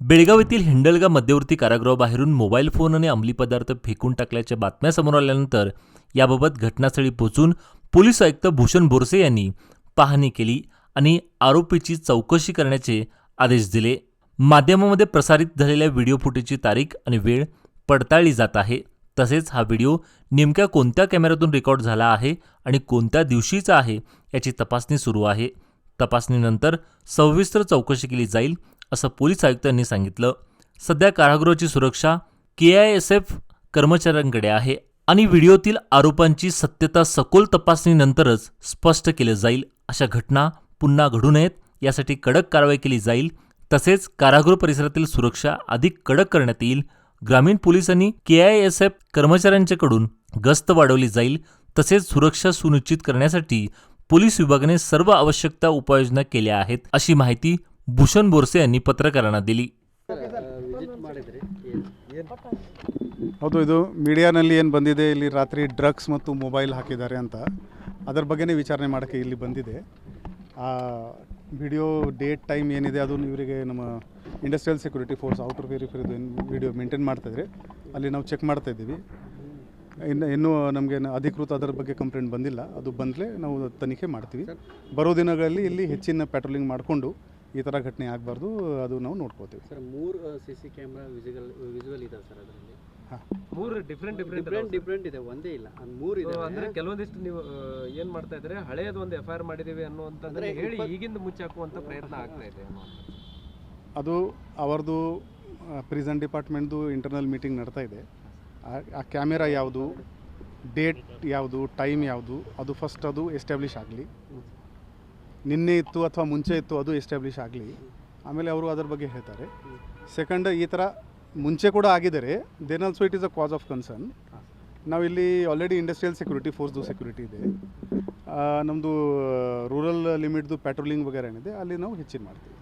बेळगाव येथील हिंडलगा मध्यवर्ती कारागृहाबाहेरून mobile phone आणि अंमली पदार्थ फेकून टाकल्याच्या बातम्या समोर आल्यानंतर याबाबत घटनास्थळी पोहोचून पोलीस आयुक्त भूषण बोरसे यांनी पाहणी केली आणि आरोपीची चौकशी करण्याचे आदेश दिले. माध्यमामध्ये प्रसारित झालेल्या व्हिडिओ फुटेजची तारीख आणि वेळ पडताळली जात आहे. तसेच हा व्हिडिओ नेमक्या कोणत्या कॅमेऱ्यातून रेकॉर्ड झाला आहे आणि कोणत्या दिवशीचा आहे याची तपासणी सुरू आहे. तपासणीनंतर सविस्तर चौकशी केली जाईल असं पोलीस आयुक्तांनी सांगितलं. सध्या कारागृहाची सुरक्षा KISF कर्मचाऱ्यांकडे आहे आणि व्हिडिओतील आरोपांची सत्यता सखोल तपासणीनंतरच स्पष्ट केलं जाईल. अशा घटना पुन्हा घडू नयेत यासाठी कडक कारवाई केली जाईल. तसेच कारागृह परिसरातील सुरक्षा अधिक कडक करण्यात येईल. ग्रामीण पोलिसांनी KISF कर्मचाऱ्यांच्याकडून गस्त वाढवली जाईल. तसेच सुरक्षा सुनिश्चित करण्यासाठी पोलीस विभागाने सर्व आवश्यक उपाययोजना केल्या आहेत अशी माहिती ಭೂಷಣ್ ಬೋರ್ಸೆ यांनी ಪತ್ರಕಾರನ दिली. ಹೌದು, ಇದು ಮೀಡಿಯಾನಲ್ಲಿ ಏನು ಬಂದಿದೆ, ಇಲ್ಲಿ ರಾತ್ರಿ ಡ್ರಗ್ಸ್ ಮತ್ತು ಮೊಬೈಲ್ ಹಾಕಿದ್ದಾರೆ ಅಂತ ಅದರ ಬಗ್ಗೆನೇ ವಿಚಾರಣೆ ಮಾಡೋಕ್ಕೆ ಇಲ್ಲಿ ಬಂದಿದೆ. ಆ ವಿಡಿಯೋ ಡೇಟ್ ಟೈಮ್ ಏನಿದೆ ಅದು ಇವರಿಗೆ ನಮ್ಮ ಇಂಡಸ್ಟ್ರಿಯಲ್ ಸೆಕ್ಯೂರಿಟಿ ಫೋರ್ಸ್ ಔಟರ್ ವೆರಿಫೈದು ಏನು ವಿಡಿಯೋ ಮೇಂಟೈನ್ ಮಾಡ್ತಾಯಿದ್ರೆ ಅಲ್ಲಿ ನಾವು ಚೆಕ್ ಮಾಡ್ತಾಯಿದ್ದೀವಿ. ಇನ್ನೂ ನಮಗೆ ಅಧಿಕೃತ ಅದರ ಬಗ್ಗೆ ಕಂಪ್ಲೇಂಟ್ ಬಂದಿಲ್ಲ. ಅದು ಬಂದರೆ ನಾವು ತನಿಖೆ ಮಾಡ್ತೀವಿ. ಬರೋ ದಿನಗಳಲ್ಲಿ ಇಲ್ಲಿ ಹೆಚ್ಚಿನ ಪ್ಯಾಟ್ರೋಲಿಂಗ್ ಮಾಡಿಕೊಂಡು ಈ ಥರ ಘಟನೆ ಆಗಬಾರ್ದು, ಅದು ನಾವು ನೋಡ್ಕೋತೀವಿ. ಸರ್ 3 CC ಕ್ಯಾಮ್ರಾ ವಿಜುವಲ್ ಇದೆ ಸರ್ ಅದರಲ್ಲಿ. ಹಾಂ, 3 ಡಿಫ್ರೆಂಟ್ ಇದೆ, ಒಂದೇ ಇಲ್ಲ, 3 ಇದೆ. ಅಂದರೆ ಕೆಲವೊಂದಿಷ್ಟು ನೀವು ಏನು ಮಾಡ್ತಾ ಇದ್ದಾರೆ, ಹಳೆಯದು ಒಂದು FIR ಮಾಡಿದ್ದೀವಿ ಅನ್ನುವಂಥದ್ದನ್ನು ಹೇಳಿ ಈಗಿಂದ ಮುಚ್ಚಾಕುವಂಥ ಪ್ರಯತ್ನ ಆಗ್ತಾ ಇದೆ ಅದು ಅವರದು ಪ್ರಿಸನ್ ಡಿಪಾರ್ಟ್ಮೆಂಟ್ದು ಇಂಟರ್ನಲ್ ಮೀಟಿಂಗ್ ನಡ್ತಾ ಇದೆ. ಆ ಕ್ಯಾಮೆರಾ ಯಾವುದು, ಡೇಟ್ ಯಾವುದು, ಟೈಮ್ ಯಾವುದು, ಅದು ಫಸ್ಟ್ ಅದು ಎಸ್ಟಾಬ್ಲಿಷ್ ಆಗಲಿ. ನಿನ್ನೆ ಇತ್ತು ಅಥವಾ ಮುಂಚೆ ಇತ್ತು ಅದು ಎಸ್ಟಾಬ್ಲಿಷ್ ಆಗಲಿ, ಆಮೇಲೆ ಅವರು ಅದರ ಬಗ್ಗೆ ಹೇಳ್ತಾರೆ. ಸೆಕೆಂಡ್, ಈ ಥರ ಮುಂಚೆ ಕೂಡ ಆಗಿದ್ದಾರೆ, then also it is a cause of concern. ನಾವಿಲ್ಲಿ ಆಲ್ರೆಡಿ ಇಂಡಸ್ಟ್ರಿಯಲ್ ಸೆಕ್ಯೂರಿಟಿ ಫೋರ್ಸ್ದು ಸೆಕ್ಯೂರಿಟಿ ಇದೆ. ನಮ್ಮದು ರೂರಲ್ ಲಿಮಿಟ್ದು ಪ್ಯಾಟ್ರೋಲಿಂಗ್ ವಗೇರೆ ಏನಿದೆ ಅಲ್ಲಿ ನಾವು ಹೆಚ್ಚಿನ ಮಾಡ್ತೀವಿ.